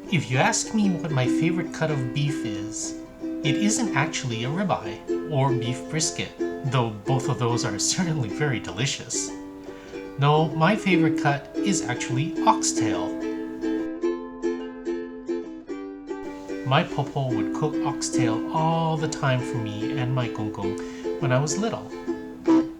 If you ask me what my favorite cut of beef is, it isn't actually a ribeye or beef brisket, though both of those are certainly very delicious. No, my favorite cut is actually oxtail. My PoPo would cook oxtail all the time for me and my gongong when I was little.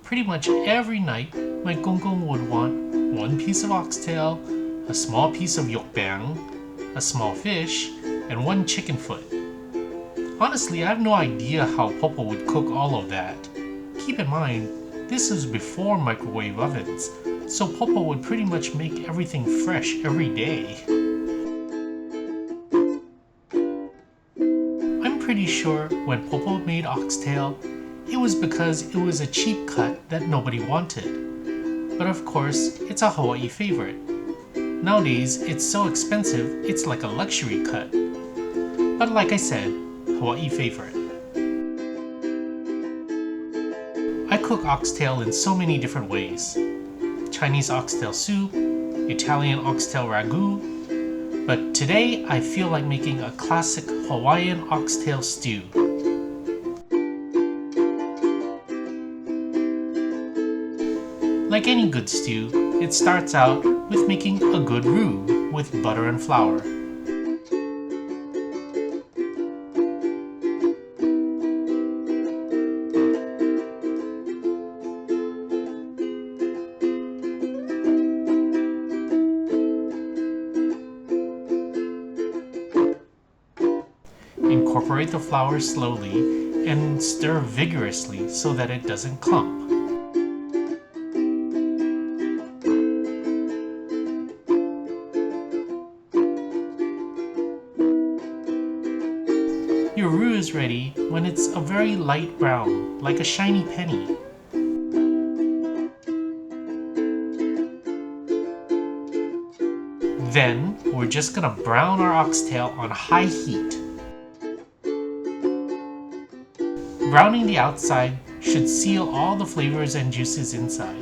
Pretty much every night, my gongong would want one piece of oxtail, a small piece of yokbang, a small fish, and one chicken foot. Honestly, I have no idea how PoPo would cook all of that. Keep in mind, this was before microwave ovens, so PoPo would pretty much make everything fresh every day. I'm pretty sure when PoPo made oxtail, it was because it was a cheap cut that nobody wanted. But of course, it's a Hawaii favorite. Nowadays, it's so expensive, it's like a luxury cut. But like I said, Hawaii favorite. I cook oxtail in so many different ways. Chinese oxtail soup, Italian oxtail ragu, but today I feel like making a classic Hawaiian oxtail stew. Like any good stew, it starts out with making a good roux with butter and flour. Incorporate the flour slowly and stir vigorously so that it doesn't clump. Your roux is ready when it's a very light brown, like a shiny penny. Then, we're just gonna brown our oxtail on high heat. Browning the outside should seal all the flavors and juices inside.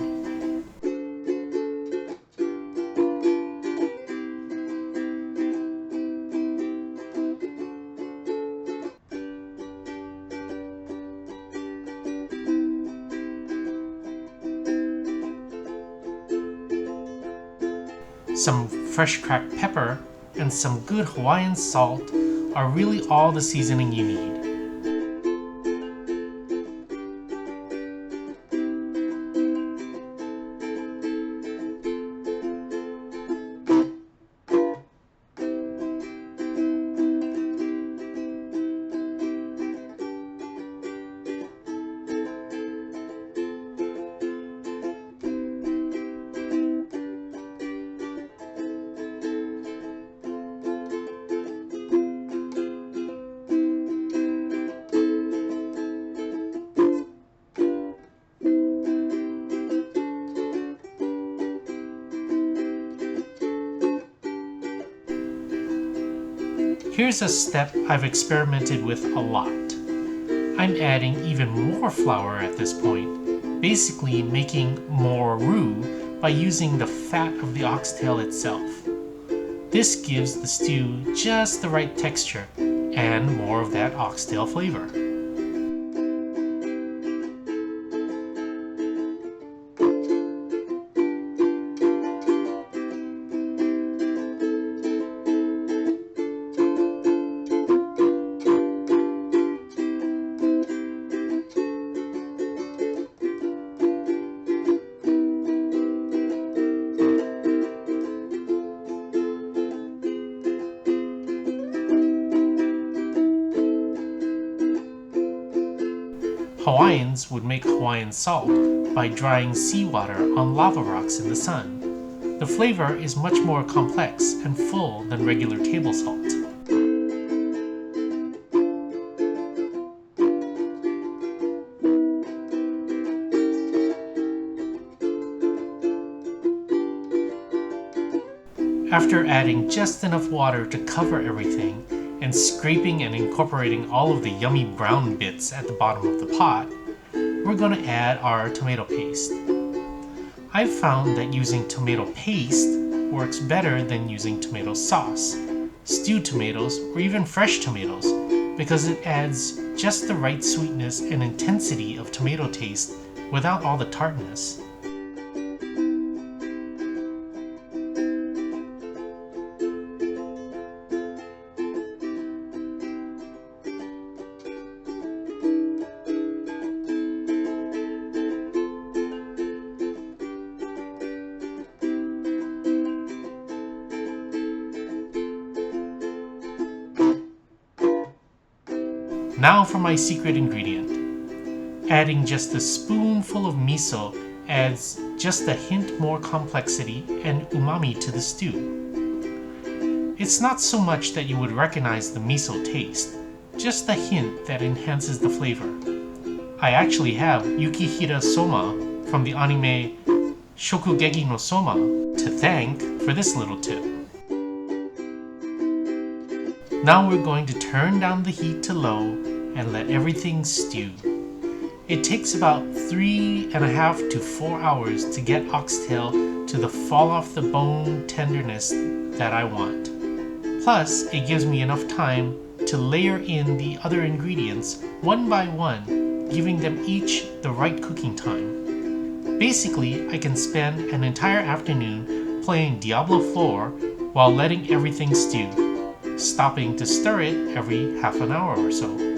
Some fresh cracked pepper and some good Hawaiian salt are really all the seasoning you need. Here's a step I've experimented with a lot. I'm adding even more flour at this point, basically making more roux by using the fat of the oxtail itself. This gives the stew just the right texture and more of that oxtail flavor. Hawaiians would make Hawaiian salt by drying seawater on lava rocks in the sun. The flavor is much more complex and full than regular table salt. After adding just enough water to cover everything, and scraping and incorporating all of the yummy brown bits at the bottom of the pot, we're going to add our tomato paste. I've found that using tomato paste works better than using tomato sauce, stewed tomatoes, or even fresh tomatoes, because it adds just the right sweetness and intensity of tomato taste without all the tartness. Now for my secret ingredient. Adding just a spoonful of miso adds just a hint more complexity and umami to the stew. It's not so much that you would recognize the miso taste, just a hint that enhances the flavor. I actually have Yukihira Soma from the anime Shokugeki no Soma to thank for this little tip. Now we're going to turn down the heat to low and let everything stew. It takes about 3.5 to 4 hours to get oxtail to the fall off the bone tenderness that I want. Plus, it gives me enough time to layer in the other ingredients one by one, giving them each the right cooking time. Basically, I can spend an entire afternoon playing Diablo 4 while letting everything stew, stopping to stir it every half an hour or so.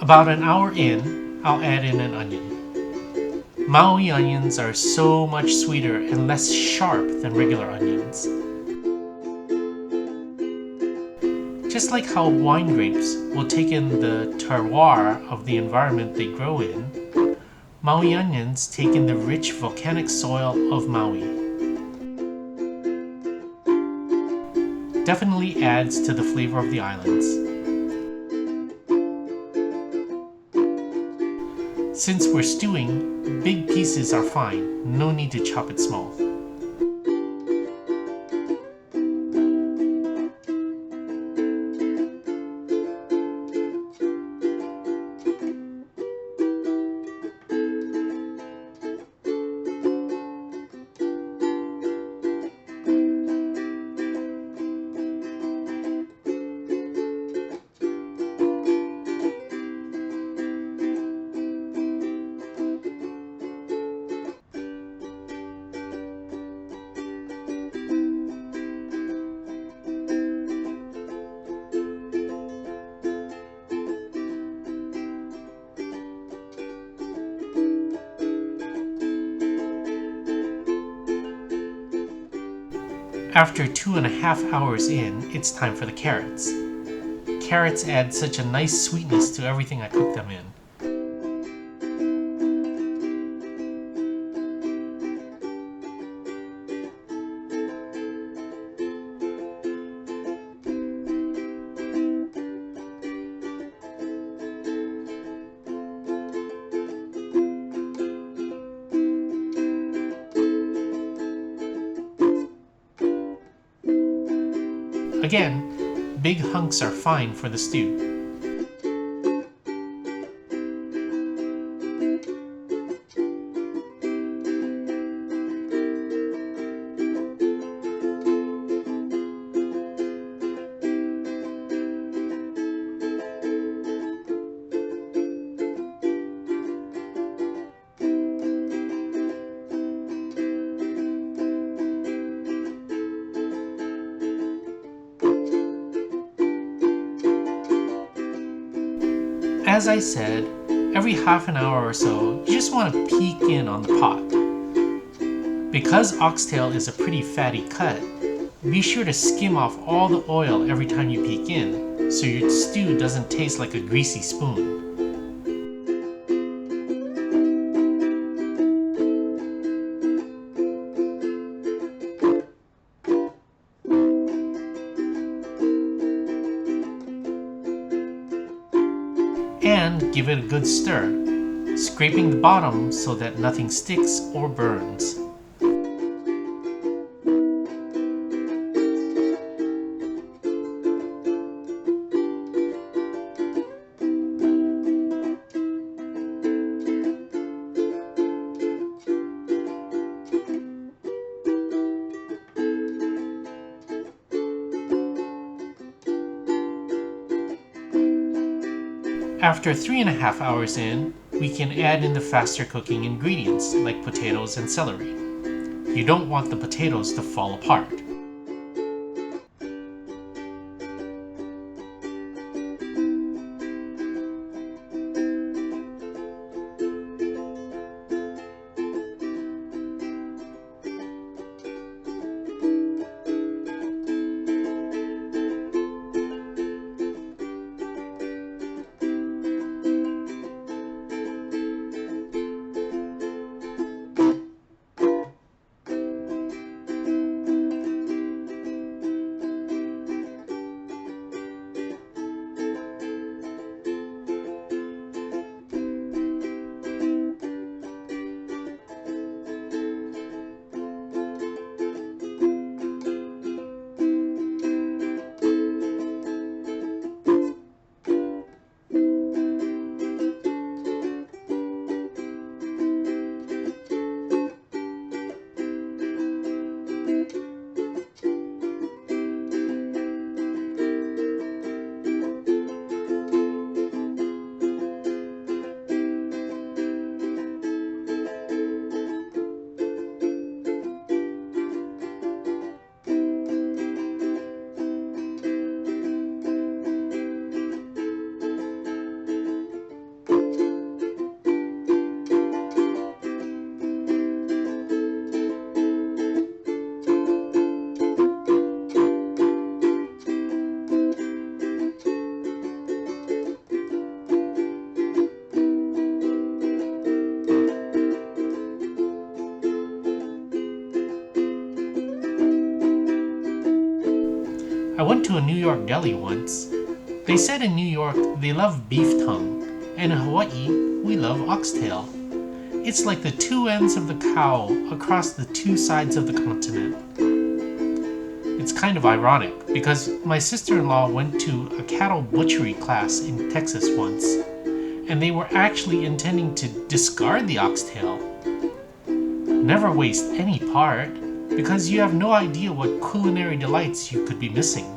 About an hour in, I'll add in an onion. Maui onions are so much sweeter and less sharp than regular onions. Just like how wine grapes will take in the terroir of the environment they grow in, Maui onions take in the rich volcanic soil of Maui. Definitely adds to the flavor of the islands. Since we're stewing, big pieces are fine, no need to chop it small. After 2.5 hours in, it's time for the carrots. Carrots add such a nice sweetness to everything I cook them in. Again, big hunks are fine for the stew. As I said, every half an hour or so, you just want to peek in on the pot. Because oxtail is a pretty fatty cut, be sure to skim off all the oil every time you peek in, so your stew doesn't taste like a greasy spoon. And give it a good stir, scraping the bottom so that nothing sticks or burns. After 3.5 hours in, we can add in the faster cooking ingredients like potatoes and celery. You don't want the potatoes to fall apart. I went to a New York deli once. They said in New York they love beef tongue, and in Hawaii we love oxtail. It's like the two ends of the cow across the two sides of the continent. It's kind of ironic because my sister-in-law went to a cattle butchery class in Texas once, and they were actually intending to discard the oxtail. Never waste any part, because you have no idea what culinary delights you could be missing.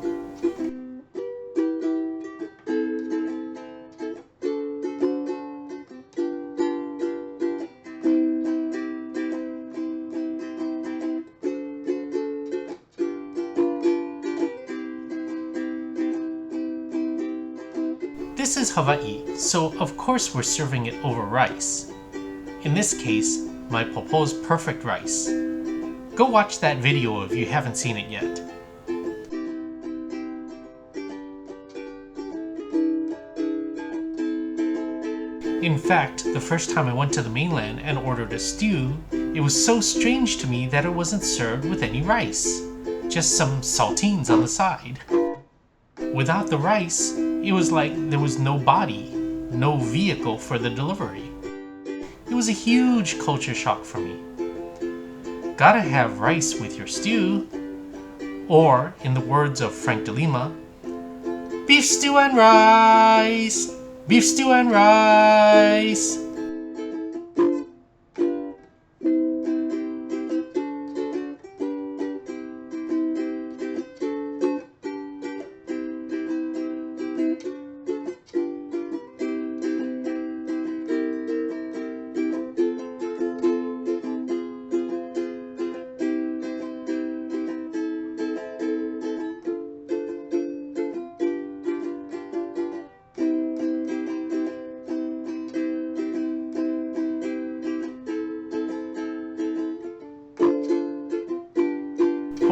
This is Hawaii, so of course we're serving it over rice. In this case, my PoPo's perfect rice. Go watch that video if you haven't seen it yet. In fact, the first time I went to the mainland and ordered a stew, it was so strange to me that it wasn't served with any rice, just some saltines on the side. Without the rice, it was like there was no body, no vehicle for the delivery. It was a huge culture shock for me. Gotta have rice with your stew, or, in the words of Frank de Lima, beef stew and rice! Beef stew and rice!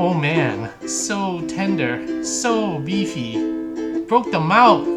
Oh man, so tender, so beefy. Broke the mouth.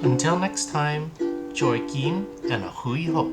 Until next time, Joy Kim and a hui ho.